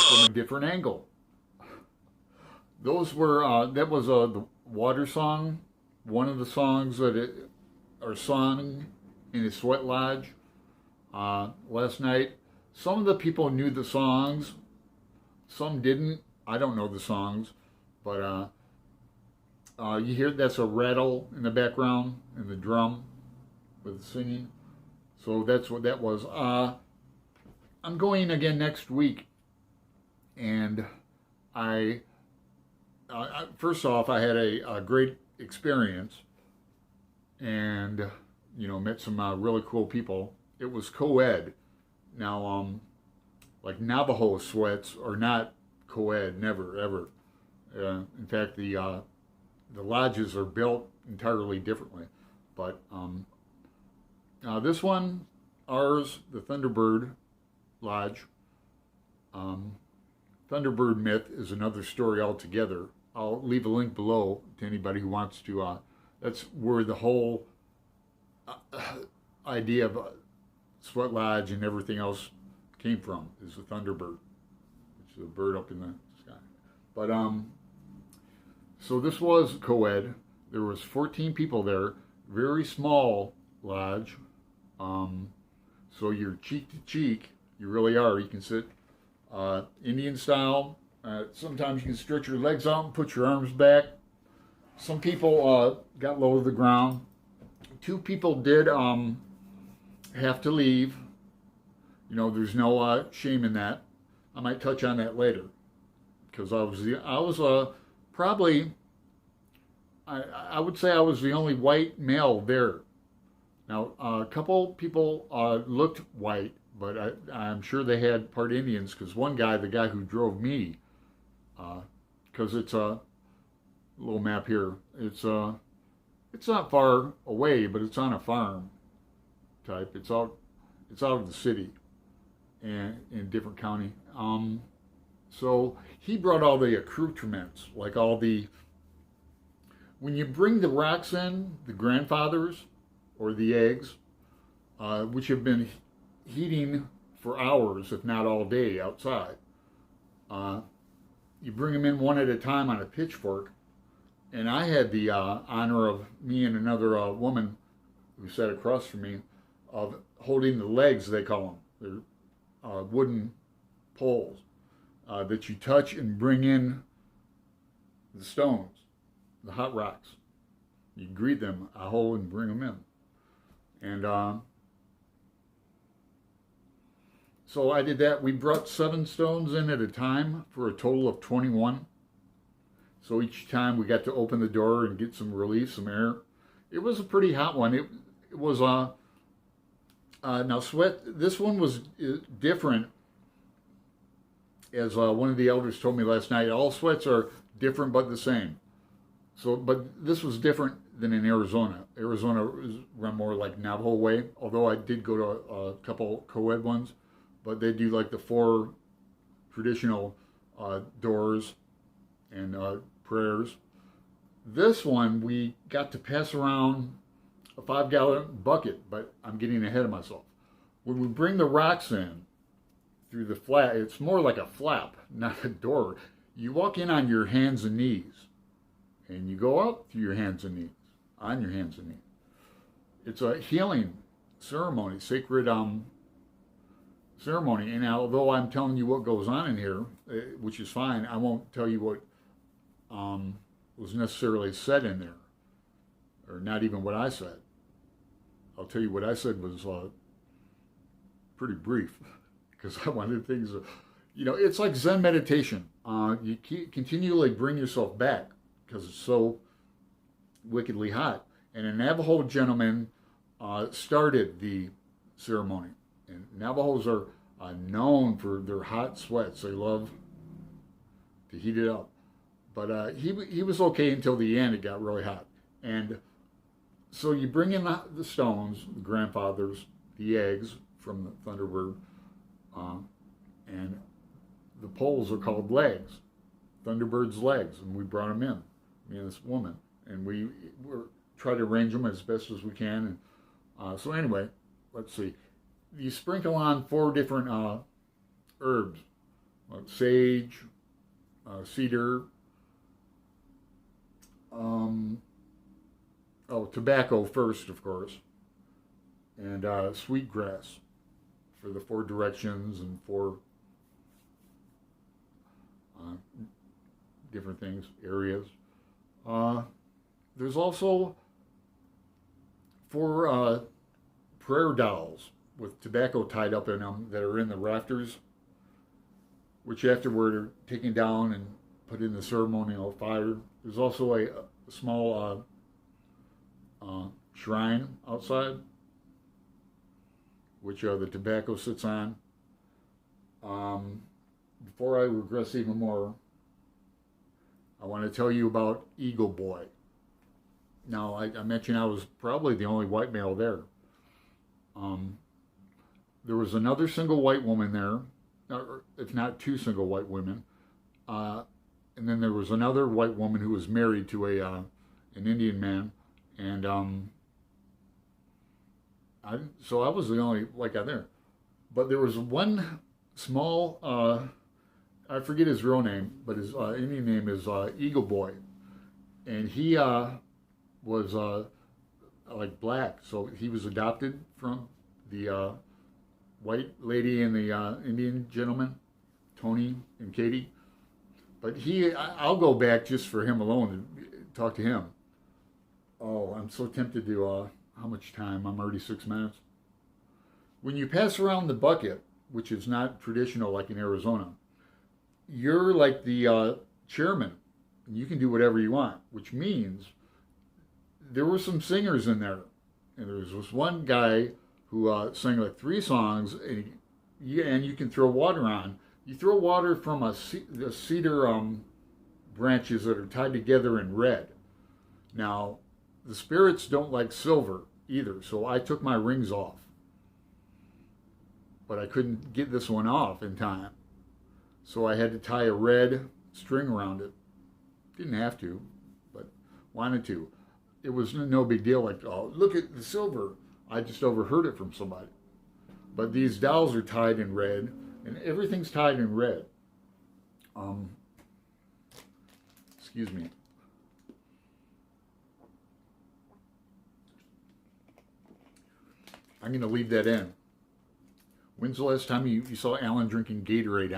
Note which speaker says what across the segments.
Speaker 1: from a different angle. Those were that was the water song, one of the songs that are sung in a sweat lodge last night. Some of the people knew the songs, some didn't. I don't know the songs, but you hear that's a rattle in the background and the drum with the singing. So that's what that was. I'm going again next week, and first off, I had a great experience, and met some really cool people. It was co-ed. Now, like Navajo Sweats are not co-ed, never ever. In fact, the lodges are built entirely differently. But this one, ours, the Thunderbird Lodge. Thunderbird Myth is another story altogether. I'll leave a link below to anybody who wants to. That's where the whole idea of Sweat Lodge and everything else came from, is the Thunderbird, which is a bird up in the sky. But so this was co-ed. There was 14 people there, very small lodge. So you're cheek to cheek. You really are. You can sit Indian style. Sometimes you can stretch your legs out and put your arms back. Some people got low to the ground. 2 people did have to leave. There's no shame in that. I might touch on that later, because I was probably, I would say I was the only white male there. Now, a couple people looked white, but I'm sure they had part Indians, because one guy, the guy who drove me, because it's a little map here, it's not far away, but it's on a farm type. It's out of the city and in a different county. So he brought all the accoutrements, like when you bring the rocks in, the grandfathers or the eggs, which have been heating for hours, if not all day outside, you bring them in one at a time on a pitchfork. And I had the honor of, me and another woman who sat across from me, of holding the legs, they call them. They're wooden poles that you touch and bring in the stones, the hot rocks. You greet them, aho, and bring them in. And so I did that. We brought 7 stones in at a time for a total of 21. So each time we got to open the door and get some relief, some air. It was a pretty hot one. It was now sweat. This one was different, as one of the elders told me last night. All sweats are different but the same. So, but this was different than in Arizona. Arizona is run more like Navajo way. Although I did go to a couple co-ed ones, but they do like the 4 traditional doors and prayers. This one, we got to pass around a 5-gallon bucket, but I'm getting ahead of myself. When we bring the rocks in through the flap, it's more like a flap, not a door. You walk in on your hands and knees, and you go up through your hands and knees, on your hands and knees. It's a healing ceremony, sacred ceremony. And although I'm telling you what goes on in here, which is fine, I won't tell you what was necessarily said in there, or not even what I said. I'll tell you what I said was pretty brief, because I wanted things, it's like Zen meditation. You continually bring yourself back, because it's so wickedly hot. And a Navajo gentleman started the ceremony. And Navajos are known for their hot sweats. They love to heat it up. But he was okay until the end. It got really hot. And so you bring in the stones, the grandfathers, the eggs from the Thunderbird, and the poles are called legs, Thunderbird's legs, and we brought them in, me and this woman, and we try to arrange them as best as we can. And so anyway, let's see. You sprinkle on 4 different herbs, sage, cedar, tobacco first, of course, and sweetgrass for the 4 directions and 4 different things, areas. There's also 4 prayer dolls with tobacco tied up in them that are in the rafters, which afterward are taken down and put in the ceremonial fire. There's also a small shrine outside, which the tobacco sits on. Before I regress even more, I want to tell you about Eagle Boy. Now, I mentioned I was probably the only white male there. There was another single white woman there, if not 2 single white women. And then there was another white woman who was married to an Indian man. And so I was the only white guy there. But there was one small, I forget his real name, but his Indian name is Eagle Boy. And he was like black, so he was adopted from the white lady and the Indian gentleman, Tony and Katie. But I'll go back just for him alone and talk to him. Oh, I'm so tempted to, how much time? I'm already 6 minutes. When you pass around the bucket, which is not traditional like in Arizona, you're like the chairman. And you can do whatever you want, which means there were some singers in there. And there was this one guy who sang like 3 songs, and you can throw water on. You throw water from the cedar branches that are tied together in red. Now, the spirits don't like silver either, so I took my rings off. But I couldn't get this one off in time. So I had to tie a red string around it. Didn't have to, but wanted to. It was no big deal, like, oh, look at the silver. I just overheard it from somebody. But these dolls are tied in red, and everything's tied in red. Excuse me. I'm going to leave that in. When's the last time you saw Alan drinking Gatorade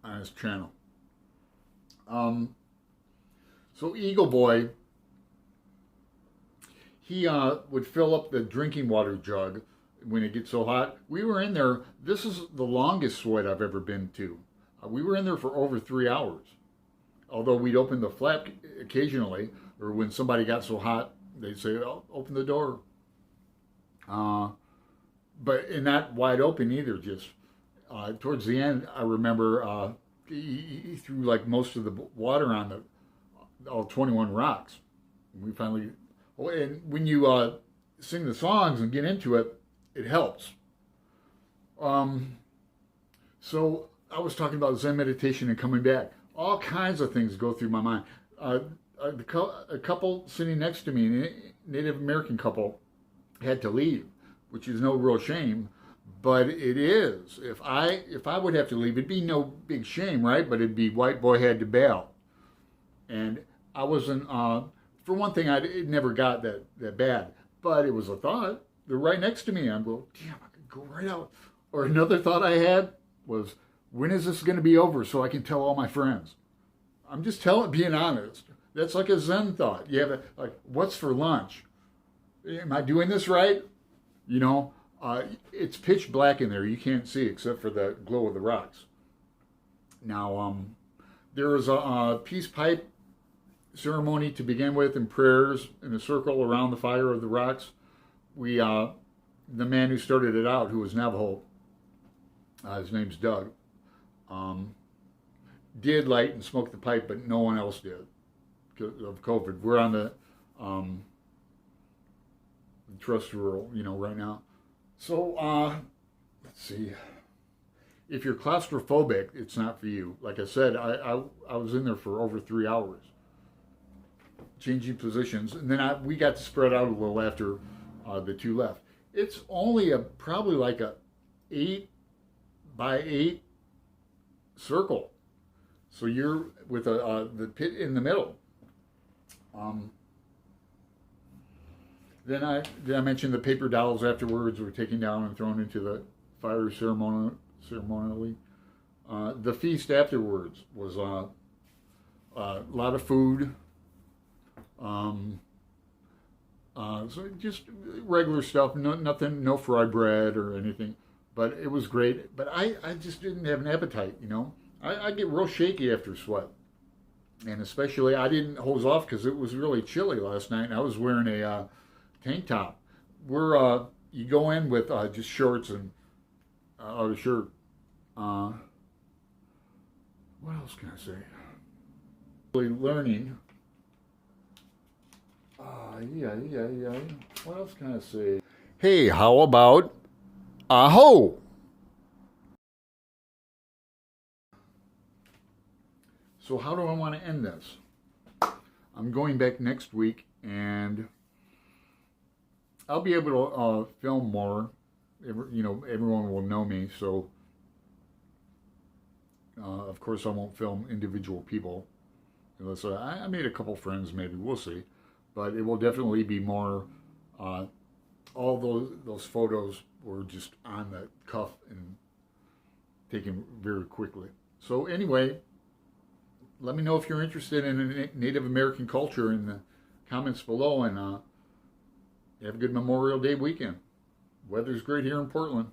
Speaker 1: on his channel? So Eagle Boy, he would fill up the drinking water jug when it gets so hot. We were in there. This is the longest sweat I've ever been to. We were in there for over 3 hours. Although we'd open the flap occasionally, or when somebody got so hot, they'd say, oh, open the door. But not wide open either, just towards the end, I remember he threw like most of the water on all 21 rocks. We finally, and when you sing the songs and get into it, it helps. So I was talking about Zen meditation and coming back. All kinds of things go through my mind. A couple sitting next to me, a Native American couple, had to leave, which is no real shame, but it is. If I would have to leave, it'd be no big shame, right? But it'd be white boy had to bail. And I wasn't, for one thing, it never got that bad, but it was a thought. They're right next to me. I'm going, damn, I could go right out. Or another thought I had was, when is this going to be over so I can tell all my friends? I'm just being honest. That's like a Zen thought. You have like, what's for lunch? Am I doing this right? You know, it's pitch black in there. You can't see except for the glow of the rocks. Now, there was a peace pipe ceremony to begin with, and prayers in a circle around the fire of the rocks. The man who started it out, who was Navajo, his name's Doug, did light and smoke the pipe, but no one else did because of COVID. We're on the trust rule, right now. So, let's see. If you're claustrophobic, it's not for you. Like I said, I was in there for over 3 hours, changing positions, and then we got to spread out a little after the 2 left. It's only probably like a 8 by 8 circle. So you're with the pit in the middle. Then I mentioned the paper dolls afterwards were taken down and thrown into the fire ceremonially. The feast afterwards was a lot of food. So just regular stuff, nothing, no fried bread or anything. But it was great. But I just didn't have an appetite, you know. I get real shaky after sweat. And especially I didn't hose off because it was really chilly last night. And I was wearing a tank top. You go in with just shorts and a shirt. What else can I say? Really learning. Yeah. What else can I say? Hey, how about aho? So how do I want to end this? I'm going back next week, and I'll be able to film more. You know, everyone will know me, so of course I won't film individual people. Unless I made a couple friends, maybe, we'll see. But it will definitely be more, all those photos were just on the cuff and taken very quickly. So anyway, let me know if you're interested in Native American culture in the comments below, and have a good Memorial Day weekend. Weather's great here in Portland.